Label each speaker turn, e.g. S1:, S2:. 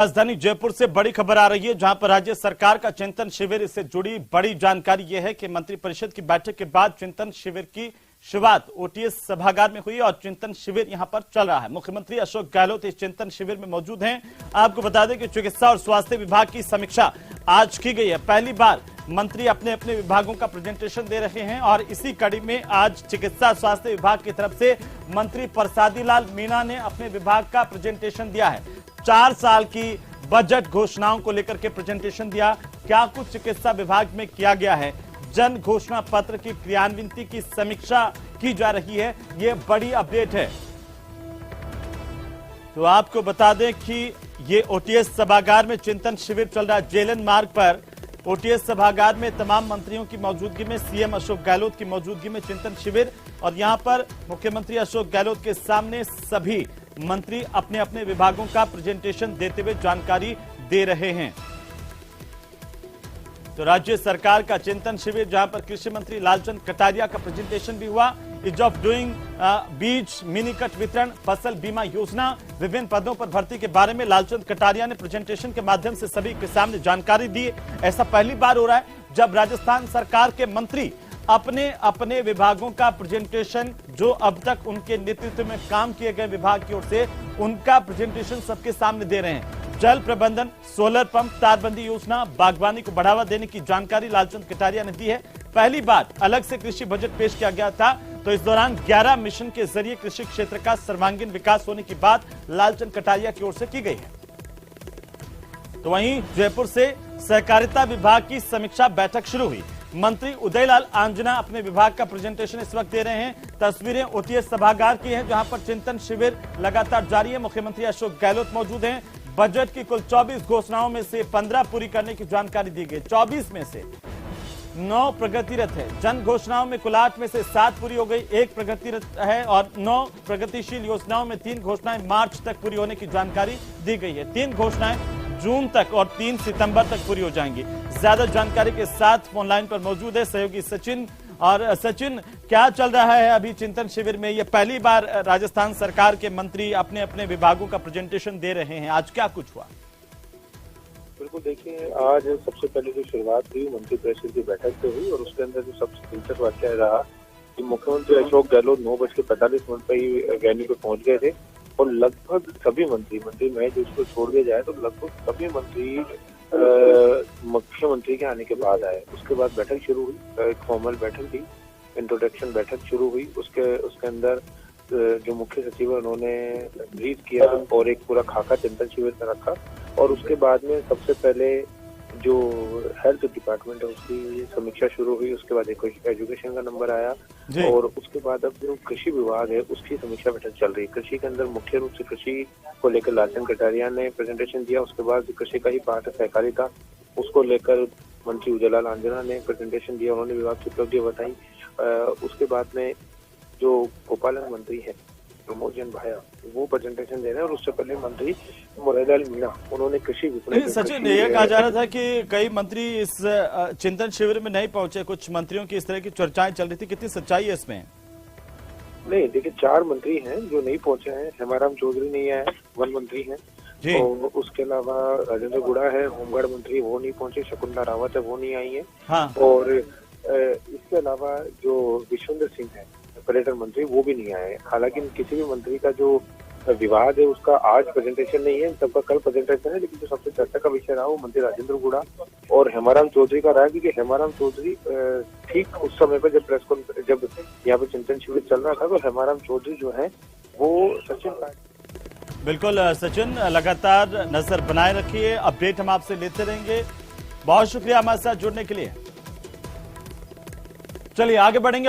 S1: राजधानी जयपुर से बड़ी खबर आ रही है, जहां पर राज्य सरकार का चिंतन शिविर से जुड़ी बड़ी जानकारी यह है कि मंत्रिपरिषद की बैठक के बाद चिंतन शिविर की शुरुआत ओटीएस सभागार में हुई और चिंतन शिविर यहां पर चल रहा है। मुख्यमंत्री अशोक गहलोत इस चिंतन शिविर में मौजूद हैं। आपको बता दें कि चिकित्सा और स्वास्थ्य विभाग की समीक्षा आज की गई है। पहली बार मंत्री अपने अपने विभागों का प्रेजेंटेशन दे रहे हैं और इसी कड़ी में आज चिकित्सा स्वास्थ्य विभाग की तरफ से मंत्री प्रसादी लाल मीणा ने अपने विभाग का प्रेजेंटेशन दिया है। 4 साल की बजट घोषणाओं को लेकर के प्रेजेंटेशन दिया, क्या कुछ चिकित्सा विभाग में किया गया है, जन घोषणा पत्र की क्रियान्विति की समीक्षा की जा रही है। ये बड़ी अपडेट है। तो आपको बता दें कि ये ओटीएस सभागार में चिंतन शिविर चल रहा है। जेएलएन मार्ग पर ओटीएस सभागार में तमाम मंत्रियों की मौजूदगी में सीएम अशोक गहलोत की मौजूदगी में चिंतन शिविर, और यहां पर मुख्यमंत्री अशोक गहलोत के सामने सभी मंत्री अपने अपने विभागों का प्रेजेंटेशन देते हुए जानकारी दे रहे हैं। तो राज्य सरकार का चिंतन शिविर, जहां पर कृषि मंत्री लालचंद कटारिया का प्रेजेंटेशन भी हुआ। इज ऑफ डूइंग बीज मिनी कट वितरण, फसल बीमा योजना, विभिन्न पदों पर भर्ती के बारे में लालचंद कटारिया ने प्रेजेंटेशन के माध्यम से सभी के सामने जानकारी दी। ऐसा पहली बार हो रहा है जब राजस्थान सरकार के मंत्री अपने अपने विभागों का प्रेजेंटेशन, जो अब तक उनके नेतृत्व में काम किए गए विभाग की ओर से, उनका प्रेजेंटेशन सबके सामने दे रहे हैं। जल प्रबंधन, सोलर पंप, तारबंदी योजना, बागवानी को बढ़ावा देने की जानकारी लालचंद कटारिया ने दी है। पहली बार अलग से कृषि बजट पेश किया गया था, तो इस दौरान 11 मिशन के जरिए कृषि क्षेत्र का सर्वांगीण विकास होने की बात लालचंद कटारिया की ओर से की गई है। तो वहीं जयपुर से सहकारिता विभाग की समीक्षा बैठक शुरू हुई। मंत्री उदयलाल आंजना अपने विभाग का प्रेजेंटेशन इस वक्त दे रहे हैं। तस्वीरें ओटीएस सभागार की हैं, जहां पर चिंतन शिविर लगातार जारी है। मुख्यमंत्री अशोक गहलोत मौजूद हैं। बजट की कुल 24 घोषणाओं में से 15 पूरी करने की जानकारी दी गई। 24 में से 9 प्रगतिरत है। जन घोषणाओं में कुल 8 में से 7 पूरी हो गई, 1 प्रगतिरत है और 9 प्रगतिशील योजनाओं में 3 घोषणाएं मार्च तक पूरी होने की जानकारी दी गई है। 3 घोषणाएं जून तक और 3 सितंबर तक पूरी हो जाएंगी। ज्यादा जानकारी के साथ फोन लाइन पर मौजूद है सहयोगी सचिन। और सचिन, क्या चल रहा है अभी चिंतन शिविर में? ये पहली बार राजस्थान सरकार के मंत्री अपने अपने विभागों का प्रेजेंटेशन दे रहे हैं, आज क्या कुछ हुआ?
S2: बिल्कुल, देखिए, आज सबसे पहले जो शुरुआत हुई मंत्रिपरिषद की बैठक से हुई और उसके अंदर जो सबसे दिलचस्प वाकया रहा कि मुख्यमंत्री अशोक गहलोत 9:45 पर ही वेन्यू पे पहुंच गए थे और लगभग सभी मंत्री मैं जो उसको छोड़ के जाए तो लगभग सभी मंत्री मुख्यमंत्री के आने के बाद आए। उसके बाद बैठक शुरू हुई, एक फॉर्मल बैठक थी, इंट्रोडक्शन बैठक शुरू हुई। उसके अंदर जो मुख्य सचिव है उन्होंने ब्रीफ किया और एक पूरा खाका चिंतन शिविर में रखा। और उसके बाद में सबसे पहले जो हेल्थ डिपार्टमेंट है उसकी समीक्षा शुरू हुई। उसके बाद एक एजुकेशन का नंबर आया और उसके बाद अब जो कृषि विभाग है उसकी समीक्षा बैठक चल रही है। कृषि के अंदर मुख्य रूप से कृषि को लेकर लालचंद कटारिया ने प्रेजेंटेशन दिया। उसके बाद कृषि का ही पार्ट है सहकारिता, उसको लेकर मंत्री उदयलाल आंजना ने प्रेजेंटेशन दिया, उन्होंने विभाग की उपलब्धियां बताई। उसके बाद में जो गोपालन मंत्री है प्रमोद जैन भाया, वो प्रेजेंटेशन दे रहे हैं और उससे पहले मंत्री मुरारीलाल मीणा, उन्होंने कृषि विपणन।
S1: सचिन, ये कहा जा रहा था कि कई मंत्री इस चिंतन शिविर में नहीं पहुंचे, कुछ मंत्रियों की इस तरह की चर्चाएं चल रही थी, कितनी सच्चाई है इसमें?
S2: नहीं, देखिए, 4 मंत्री हैं जो नहीं पहुंचे हैं। हेमाराम चौधरी नहीं आए, वन मंत्री हैं जी। और उसके अलावा राजेंद्र गुड़ा है, होमगार्ड मंत्री, वो नहीं पहुंचे। शकुंतला रावत है, वो नहीं आई है।
S1: हाँ।
S2: और इसके अलावा जो विश्वेंद्र सिंह है पर्यटन मंत्री, वो भी नहीं आए। हालांकि किसी भी मंत्री का जो विभाग है उसका आज प्रेजेंटेशन नहीं है, सबका कल प्रेजेंटेशन है। लेकिन जो सबसे चर्चा का विषय रहा वो मंत्री राजेंद्र गुड़ा और हेमाराम चौधरी का रहा, क्योंकि हेमाराम चौधरी ठीक उस समय पर जब यहाँ पे चिंतन शिविर चल रहा था तो हेमाराम चौधरी जो है वो सचिन।
S1: बिल्कुल सचिन, लगातार नजर बनाए रखिए, अपडेट हम आपसे लेते रहेंगे। बहुत शुक्रिया हमारे साथ जुड़ने के लिए। चलिए आगे बढ़ेंगे और